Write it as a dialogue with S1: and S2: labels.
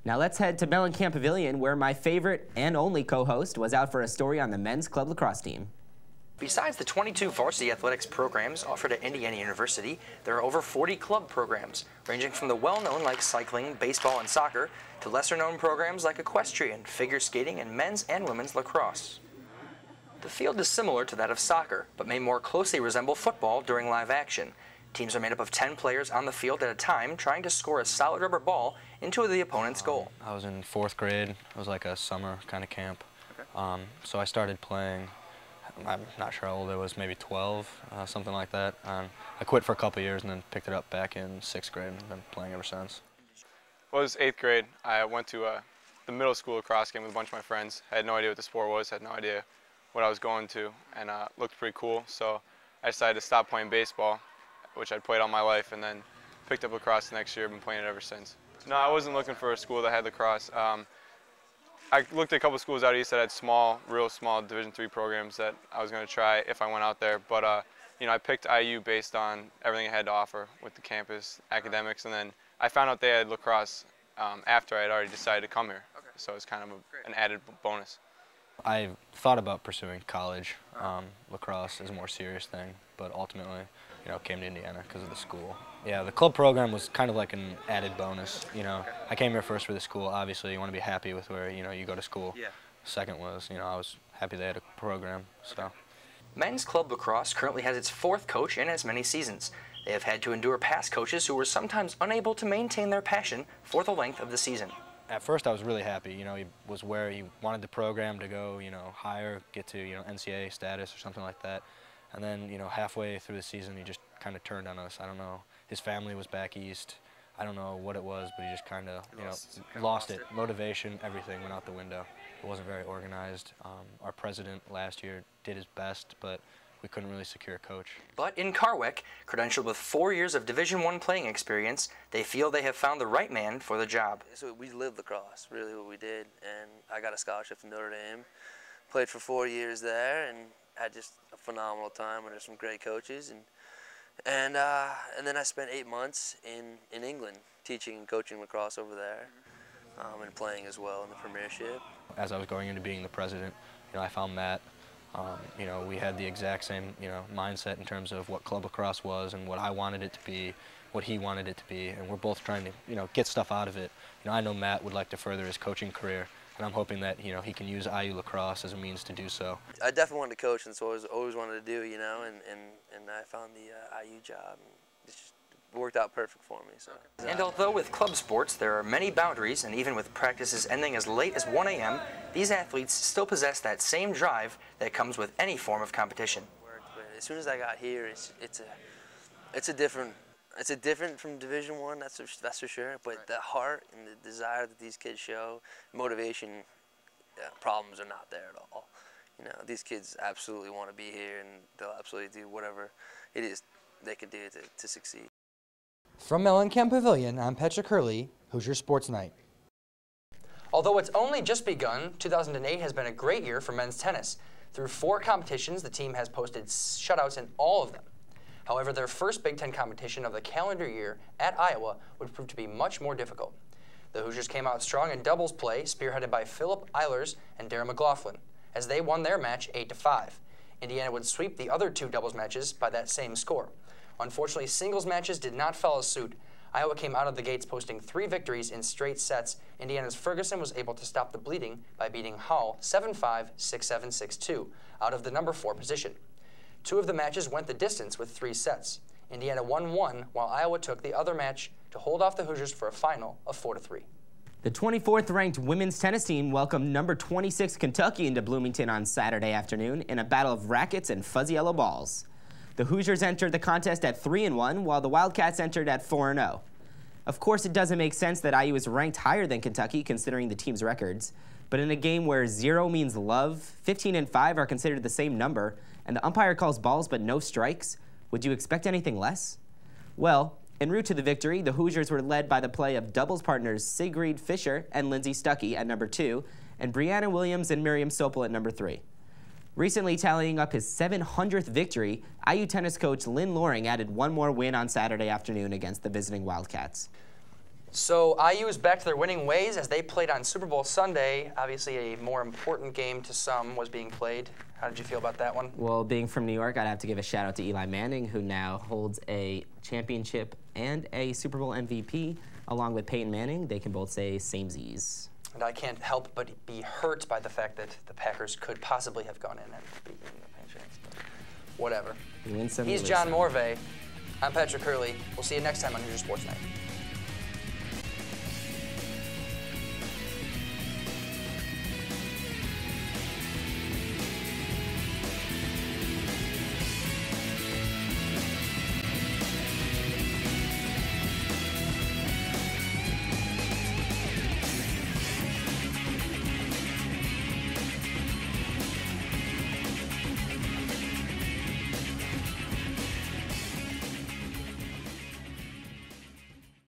S1: Now let's head to Mellencamp Pavilion, where my favorite and only co-host was out for a story on the men's club lacrosse team.
S2: Besides the 22 varsity athletics programs offered at Indiana University, there are over 40 club programs, ranging from the well-known like cycling, baseball, and soccer, to lesser-known programs like equestrian, figure skating, and men's and women's lacrosse. The field is similar to that of soccer, but may more closely resemble football during live action. Teams are made up of 10 players on the field at a time, trying to score a solid rubber ball into the opponent's goal.
S3: I was in 4th grade. It was like a summer kind of camp. Okay. So I started playing, I'm not sure how old I was, maybe 12, something like that. I quit for a couple years and then picked it up back in 6th grade and been playing ever since.
S4: Well, it was 8th grade. I went to the middle school lacrosse game with a bunch of my friends. I had no idea what the sport was, had no idea what I was going to, and looked pretty cool. So I decided to stop playing baseball, which I'd played all my life, and then picked up lacrosse the next year. Been playing it ever since. No, I wasn't looking for a school that had lacrosse. I looked at a couple schools out east that had small, real small Division III programs that I was going to try if I went out there. But you know, I picked IU based on everything it had to offer with the campus, academics, and then I found out they had lacrosse after I had already decided to come here. Okay. So it's kind of an added bonus.
S3: I thought about pursuing college. Lacrosse is a more serious thing, but ultimately, you know, came to Indiana because of the school. Yeah, the club program was kind of like an added bonus. You know, I came here first for the school. Obviously, you want to be happy with where you go to school. Yeah. Second was, I was happy they had a program. So.
S2: Men's club lacrosse currently has its 4th coach in as many seasons. They have had to endure past coaches who were sometimes unable to maintain their passion for the length of the season.
S3: At first, I was really happy. He was where he wanted the program to go, higher, get to, NCAA status or something like that. And then, halfway through the season, he just kind of turned on us. I don't know. His family was back east. I don't know what it was, but he just kind of, lost it. Motivation, everything went out the window. It wasn't very organized. Our president last year did his best, but we couldn't really secure a coach. But
S2: in Carwick, credentialed with 4 years of Division I playing experience, they feel they have found the right man for the job.
S5: So we lived lacrosse, really what we did, and I got a scholarship from Notre Dame. Played for 4 years there and had just a phenomenal time under some great coaches. And then I spent 8 months in England teaching and coaching lacrosse over there and playing as well in the Premiership.
S3: As I was going into being the president, I found Matt. We had the exact same, mindset in terms of what club lacrosse was and what I wanted it to be, what he wanted it to be, and we're both trying to, get stuff out of it. I know Matt would like to further his coaching career, and I'm hoping that, he can use IU lacrosse as a means to do so.
S5: I definitely wanted to coach, and so I always wanted to do, and I found the IU job. And it's just worked out perfect for me. So.
S2: And although with club sports there are many boundaries, and even with practices ending as late as 1 a.m., these athletes still possess that same drive that comes with any form of competition.
S5: As soon as I got here, it's a different from Division I, that's for sure. But right. The heart and the desire that these kids show, motivation, problems are not there at all. These kids absolutely want to be here, and they'll absolutely do whatever it is they could do to succeed.
S6: From Mellencamp Pavilion, I'm Hurley, Hoosier Sports Night.
S2: Although it's only just begun, 2008 has been a great year for men's tennis. Through 4 competitions, the team has posted shutouts in all of them. However, their first Big Ten competition of the calendar year at Iowa would prove to be much more difficult. The Hoosiers came out strong in doubles play, spearheaded by Philip Eilers and Darren McLaughlin, as they won their match 8-5. Indiana would sweep the other 2 doubles matches by that same score. Unfortunately, singles matches did not follow suit. Iowa came out of the gates posting 3 victories in straight sets. Indiana's Ferguson was able to stop the bleeding by beating Hull 7-5, 6-7, 6-2 out of the number 4 position. 2 of the matches went the distance with 3 sets. Indiana won 1, while Iowa took the other match to hold off the Hoosiers for a final of 4-3.
S1: The 24th ranked women's tennis team welcomed number 26 Kentucky into Bloomington on Saturday afternoon in a battle of rackets and fuzzy yellow balls. The Hoosiers entered the contest at 3-1, while the Wildcats entered at 4-0. Of course, it doesn't make sense that IU is ranked higher than Kentucky, considering the team's records. But in a game where 0 means love, 15 and 5 are considered the same number, and the umpire calls balls but no strikes, would you expect anything less? Well, en route to the victory, the Hoosiers were led by the play of doubles partners Sigrid Fisher and Lindsay Stuckey at number 2, and Brianna Williams and Miriam Sopel at number 3. Recently tallying up his 700th victory, IU tennis coach Lynn Loring added 1 more win on Saturday afternoon against the visiting Wildcats.
S2: So IU is back to their winning ways as they played on Super Bowl Sunday. Obviously, a more important game to some was being played. How did you feel about that one?
S1: Well, being from New York, I'd have to give a shout out to Eli Manning, who now holds a championship and a Super Bowl MVP. Along with Peyton Manning, they can both say samesies.
S2: And I can't help but be hurt by the fact that the Packers could possibly have gone in and beaten the Patriots. But whatever.
S1: You win some,
S2: He's
S1: you lose
S2: John
S1: some.
S2: Morvay. I'm Patrick Hurley. We'll see you next time on Hoosier Sports Night.